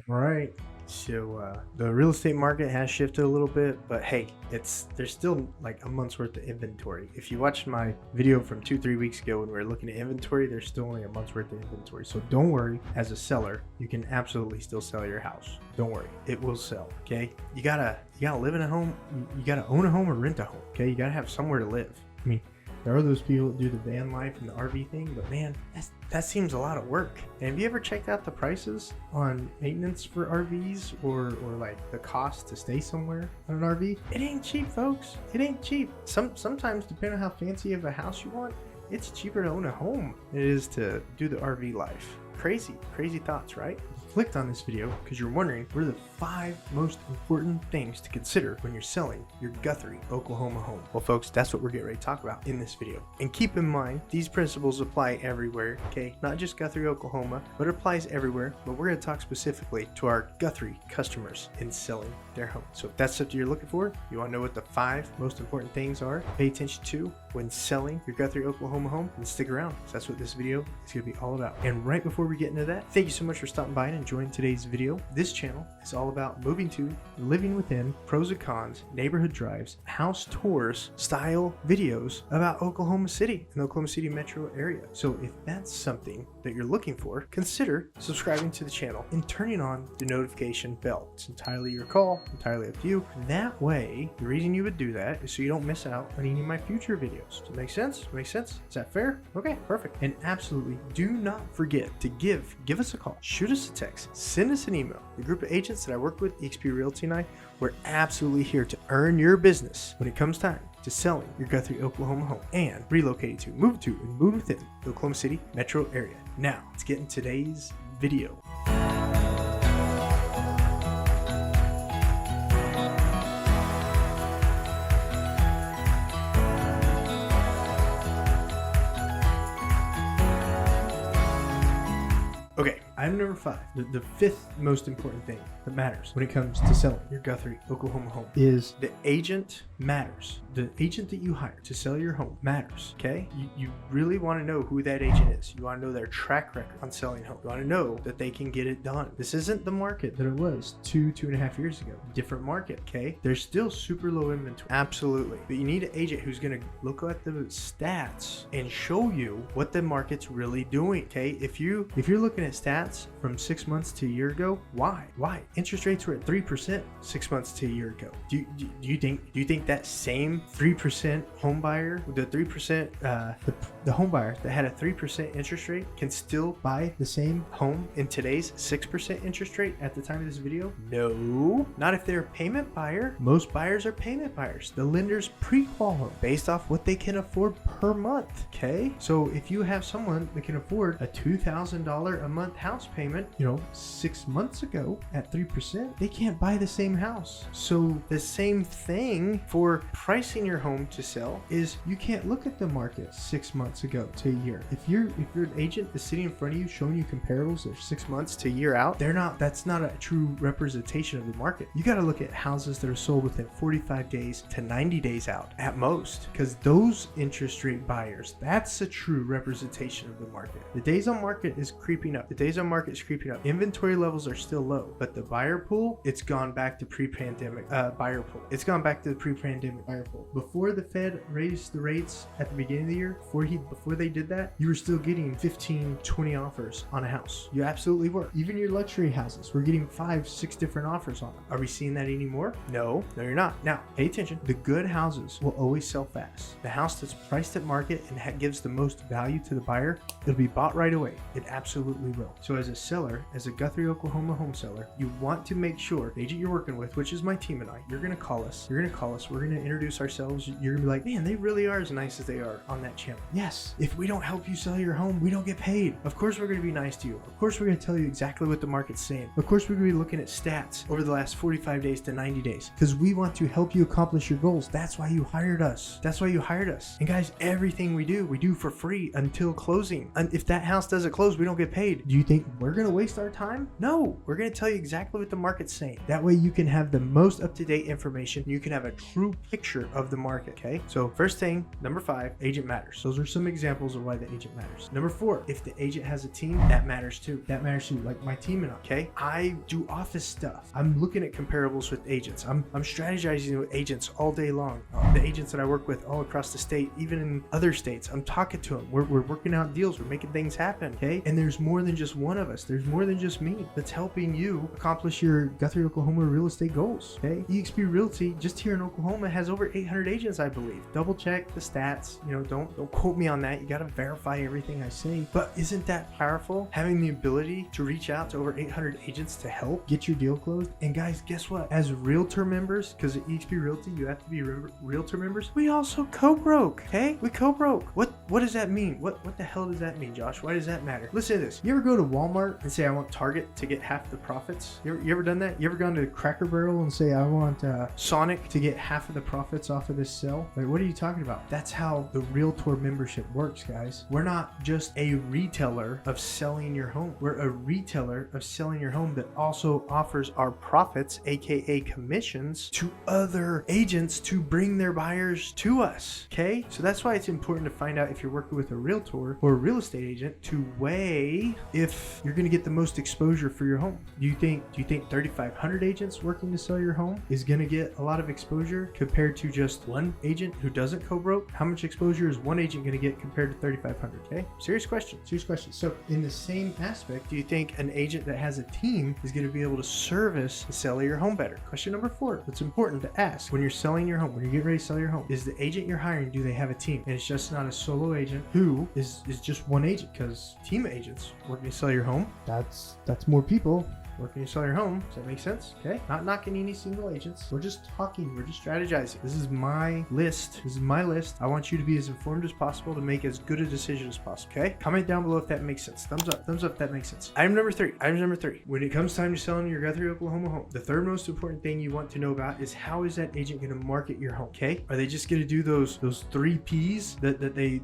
Right. So the real estate market has shifted a little bit, but hey, there's still like a month's worth of inventory. If you watched my video from 2-3 weeks ago when we were looking at inventory, there's still only a month's worth of inventory. So don't worry, as a seller, you can absolutely still sell your house. Don't worry, it will sell. Okay, you gotta live in a home. You gotta own a home or rent a home. Okay, you gotta have somewhere to live. I mean, there are those people that do the van life and the RV thing, but man, that seems a lot of work. And have you ever checked out the prices on maintenance for RVs or like the cost to stay somewhere on an RV? It ain't cheap, folks. It ain't cheap. Sometimes, depending on how fancy of a house you want, it's cheaper to own a home than it is to do the RV life. Crazy thoughts, right? You clicked on this video because you're wondering what are the 5 most important things to consider when you're selling your Guthrie, Oklahoma home. Well, folks, that's what we're getting ready to talk about in this video. And keep in mind, these principles apply everywhere, okay? Not just Guthrie, Oklahoma, but it applies everywhere. But we're going to talk specifically to our Guthrie customers in selling their home. So if that's something you're looking for, you want to know what the 5 most important things are, pay attention to when selling your Guthrie, Oklahoma home, and stick around because that's what this video is going to be all about. And right before we get into that, thank you so much for stopping by and enjoying today's video. This channel is all about moving to, living within, pros and cons, neighborhood drives, house tours, style videos about Oklahoma City and the Oklahoma City metro area. So if that's something that you're looking for, consider subscribing to the channel and turning on the notification bell. It's entirely your call, entirely up to you. That way, the reason you would do that is so you don't miss out on any of my future videos. Does that make sense? Make sense? Is that fair? Okay, perfect. And absolutely do not forget to give us a call, shoot us a text, send us an email. The group of agents that I work with, eXp Realty and I, we're absolutely here to earn your business when it comes time to selling your Guthrie, Oklahoma home and relocating to, and move within the Oklahoma City metro area. Now, let's get in today's video. Okay, item number 5, the 5th most important thing that matters when it comes to selling your Guthrie, Oklahoma home is the agent matters. The agent that you hire to sell your home matters, okay? You really want to know who that agent is. You want to know their track record on selling homes. You want to know that they can get it done. This isn't the market that it was 2.5 years ago. Different market, okay? There's still super low inventory, absolutely. But you need an agent who's going to look at the stats and show you what the market's really doing, okay? If you're looking at stats from 6 months to a year ago, why? Interest rates were at 3% 6 months to a year ago. Do you think that same 3% home buyer, the 3%, the home buyer that had a 3% interest rate can still buy the same home in today's 6% interest rate at the time of this video? No, not if they're a payment buyer. Most buyers are payment buyers. The lenders pre-qual them based off what they can afford per month, okay? So if you have someone that can afford a $2,000 a month house payment, 6 months ago at 3%, they can't buy the same house. So the same thing for pricing your home to sell is you can't look at the market 6 months ago to a year. If you're an agent is sitting in front of you showing you comparables that are 6 months to a year out, that's not a true representation of the market. You got to look at houses that are sold within 45 days to 90 days out at most, because those interest rate buyers, that's a true representation of the market. The days on market is creeping up. Inventory levels are still low, but the buyer pool, it's gone back to pre-pandemic buyer pool. It's gone back to the pre-pandemic buyer pool. Before the Fed raised the rates at the beginning of the year, before they did that, you were still getting 15, 20 offers on a house. You absolutely were. Even your luxury houses were getting 5, 6 different offers on them. Are we seeing that anymore? No, you're not. Now, pay attention. The good houses will always sell fast. The house that's priced at market and gives the most value to the buyer, it'll be bought right away. It absolutely will. So as a seller, as a Guthrie, Oklahoma home seller, you want to make sure the agent you're working with, which is my team and I, you're going to call us. We're going to introduce ourselves. You're going to be like, man, they really are as nice as they are on that channel. Yes, if we don't help you sell your home, we don't get paid. Of course, we're going to be nice to you. Of course, we're going to tell you exactly what the market's saying. Of course, we're going to be looking at stats over the last 45 days to 90 days because we want to help you accomplish your goals. That's why you hired us. And guys, everything we do for free until closing. And if that house doesn't close, we don't get paid. Do you think we're going to waste our time? No, we're going to tell you exactly what the market's saying. That way you can have the most up-to-date information. You can have a true picture of the market, okay? So first thing, number 5, agent matters. Those are some examples of why the agent matters. Number 4, if the agent has a team, that matters too. That matters too, like my team and I, okay? I do office stuff. I'm looking at comparables with agents. I'm strategizing with agents all day long. The agents that I work with all across the state, even in other states, I'm talking to them. We're working out deals. We're making things happen, okay? And there's more than just one of us. There's more than just me that's helping you accomplish your Guthrie, Oklahoma real estate goals, okay? eXp Realty, just here in Oklahoma, has over 800 agents, I believe. Double check the stats. You know, don't quote me on that. You got to verify everything I say. But isn't that powerful? Having the ability to reach out to over 800 agents to help get your deal closed. And guys, guess what? As realtor members, because at eXp Realty, you have to be realtor members. We also co-broke, okay? We co-broke. What does that mean? What the hell does that mean, Josh? Why does that matter? Listen to this. You ever go to Walmart and say, I want Target to get half the profits? You ever done that? You ever gone to Cracker Barrel and say, I want Sonic to get half of the profits off of this sale? Like, what are you talking about? That's how the realtor membership works, guys. We're not just a retailer of selling your home. We're a retailer of selling your home that also offers our profits, aka commissions, to other agents to bring their buyers to us, okay? So that's why it's important to find out if you're working with a realtor or a real estate agent to weigh if you're going to get the most exposure for your home. Do you think 3,500 agents working to sell your home is going to get a lot of exposure compared to just one agent who doesn't co-broke? How much exposure is one agent going to get compared to 3,500? Okay, serious question. So in the same aspect, do you think an agent that has a team is going to be able to service the sale of your home better? Question number 4, that's important to ask when you're selling your home, when you're getting ready to sell your home, is the agent you're hiring, do they have a team? And it's just not a solo agent who is just one agent, because team agents working to sell your home, that's more people working to sell your home. Does that make sense? Okay. Not knocking any single agents. We're just talking. We're just strategizing. This is my list. I want you to be as informed as possible to make as good a decision as possible. Okay. Comment down below if that makes sense. Thumbs up if that makes sense. Item number 3. When it comes time to selling your Guthrie, Oklahoma home, the third most important thing you want to know about is how is that agent going to market your home? Okay. Are they just going to do those 3 P's that they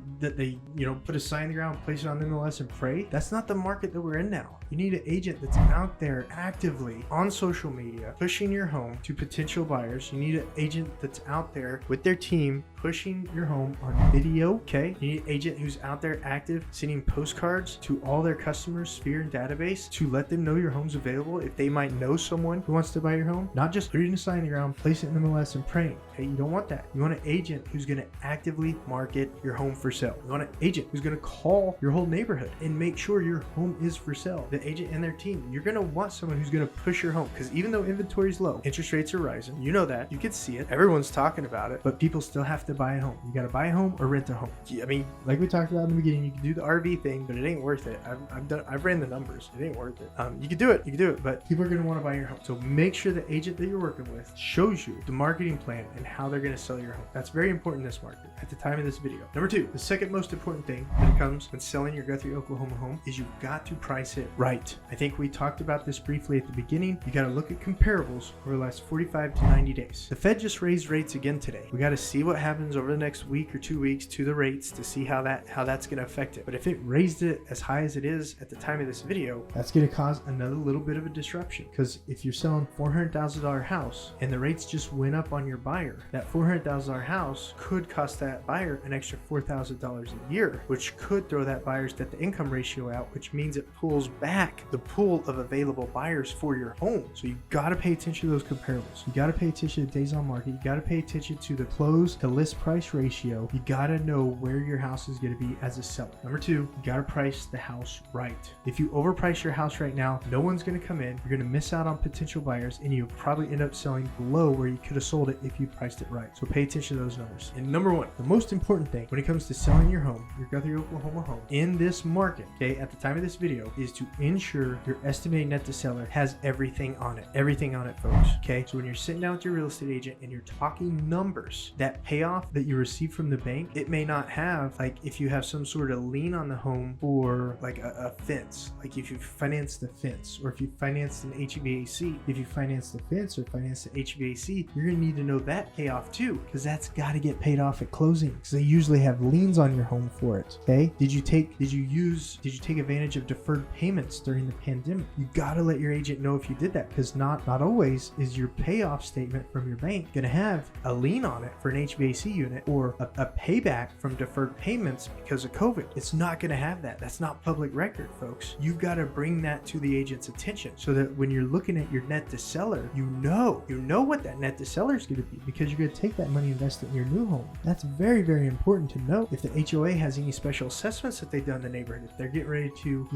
put a sign in the ground, place it on MLS and pray? That's not the market that we're in now. You need an agent that's out there actively on social media pushing your home to potential buyers. You need an agent that's out there with their team pushing your home on video, okay? You need an agent who's out there active, sending postcards to all their customers, sphere and database to let them know your home's available if they might know someone who wants to buy your home. Not just putting a sign in the ground, placing it in MLS and praying, okay? You don't want that. You want an agent who's gonna actively market your home for sale. You want an agent who's gonna call your whole neighborhood and make sure your home is for sale. The agent and their team, you're gonna want someone who's gonna push your home, because even though inventory is low, interest rates are rising. You know that. You can see it. Everyone's talking about it, but people still have to buy a home. You got to buy a home or rent a home. I mean, like we talked about in the beginning, you can do the RV thing, but it ain't worth it. I've ran the numbers. It ain't worth it. You can do it, but people are going to want to buy your home. So make sure the agent that you're working with shows you the marketing plan and how they're going to sell your home. That's very important in this market at the time of this video. Number 2, the second most important thing that comes when selling your Guthrie, Oklahoma home is you've got to price it right. I think we talked about this briefly at the beginning. You got to look at comparables over the last 45 to 90 days. The Fed just raised rates again today. We got to see what happens over the next week or 2 weeks to the rates to see how that's going to affect it. But if it raised it as high as it is at the time of this video, that's going to cause another little bit of a disruption, because if you're selling $400,000 house and the rates just went up on your buyer, that $400,000 house could cost that buyer an extra $4,000 a year, which could throw that buyer's debt to income ratio out, which means it pulls back the pool of available buyers for your home. So you got to pay attention to those comparables. You got to pay attention to days on market. You got to pay attention to the close to list price ratio. You got to know where your house is going to be as a seller. Number 2, you got to price the house right. If you overprice your house right now, no one's going to come in. You're going to miss out on potential buyers, and you'll probably end up selling below where you could have sold it if you priced it right. So pay attention to those numbers. And number 1, the most important thing when it comes to selling your home, your Guthrie, Oklahoma home, in this market, okay, at the time of this video, is to ensure your estimated net to seller has everything on it. Everything on it, folks. Okay, so when you're sitting down with your real estate agent and you're talking numbers that pay off payoff that you receive from the bank, it may not have, like if you have some sort of lien on the home or like a fence, like if you finance the fence, or if you finance an HVAC, if you finance the fence or finance the HVAC, you're gonna need to know that payoff too, because that's got to get paid off at closing, because they usually have liens on your home for it. Okay, did you take advantage of deferred payments during the pandemic? You got to let your agent know if you did that, because not always is your payoff statement from your bank gonna have a lien on it for an HVAC unit or a payback from deferred payments because of COVID. It's not gonna have that. That's not public record, folks. You've got to bring that to the agent's attention so that when you're looking at your net to seller, you know what that net to seller is going to be, because you're going to take that money and invest it in your new home. That's very, very important to know. If the HOA has any special assessments that they've done in the neighborhood, if they're getting ready to,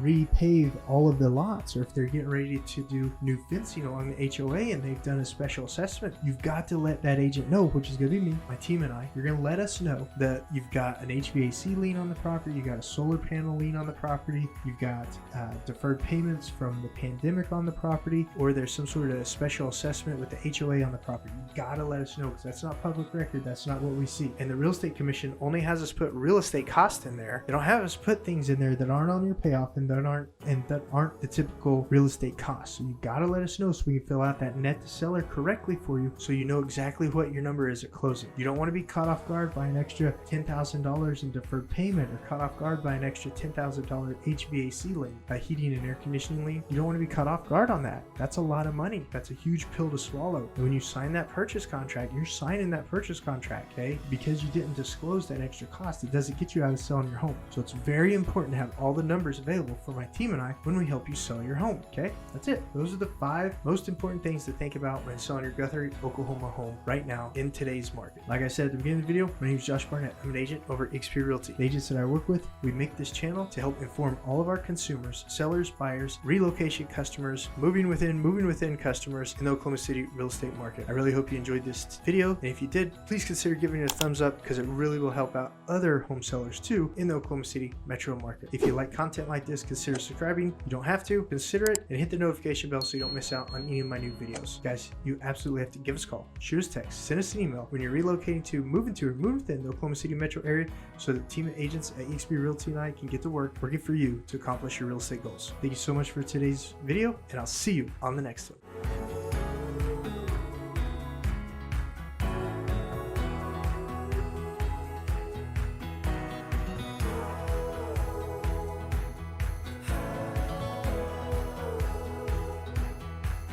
repave all of the lots, or if they're getting ready to do new fencing along the HOA and they've done a special assessment, you've got to let that agent know, which is going to be me, my team and I. You're going to let us know that you've got an HVAC lien on the property, you got a solar panel lien on the property, you've got deferred payments from the pandemic on the property, or there's some sort of special assessment with the HOA on the property. You gotta let us know, because that's not public record. That's not what we see. And the Real Estate Commission only has us put real estate cost in there. They don't have us put things in there that aren't on your payoff and that aren't the typical real estate costs. So you gotta let us know so we can fill out that net to seller correctly for you, so you know exactly what your number is at closing. You don't want to be caught off guard by an extra $10,000 in deferred payment, or caught off guard by an extra $10,000 HVAC lien, by heating and air conditioning lien. You don't want to be caught off guard on that. That's a lot of money. That's a huge pill to swallow. And when you sign that purchase contract, you're signing that purchase contract, okay? Because you didn't disclose that extra cost, it doesn't get you out of selling your home. So it's very important to have all the numbers available for my team and I when we help you sell your home, okay? That's it. Those are the 5 most important things to think about when selling your Guthrie, Oklahoma home right now in today's market. Like I said at the beginning of the video, my name is Josh Barnett. I'm an agent over at XP Realty. The agents that I work with, we make this channel to help inform all of our consumers, sellers, buyers, relocation customers, moving within customers in the Oklahoma City real estate market. I really hope you enjoyed this video, and if you did, please consider giving it a thumbs up, because it really will help out other home sellers too in the Oklahoma City metro market. If you like content like this, consider subscribing. You don't have to, consider it, and hit the notification bell so you don't miss out on any of my new videos. Guys, you absolutely have to give us a call, shoot us a text, send us an email when you're relocating to, moving within the Oklahoma City metro area, so that the team of agents at XP Realty and I can get to work working for you to accomplish your real estate goals. Thank you so much for today's video, and I'll see you on the next one.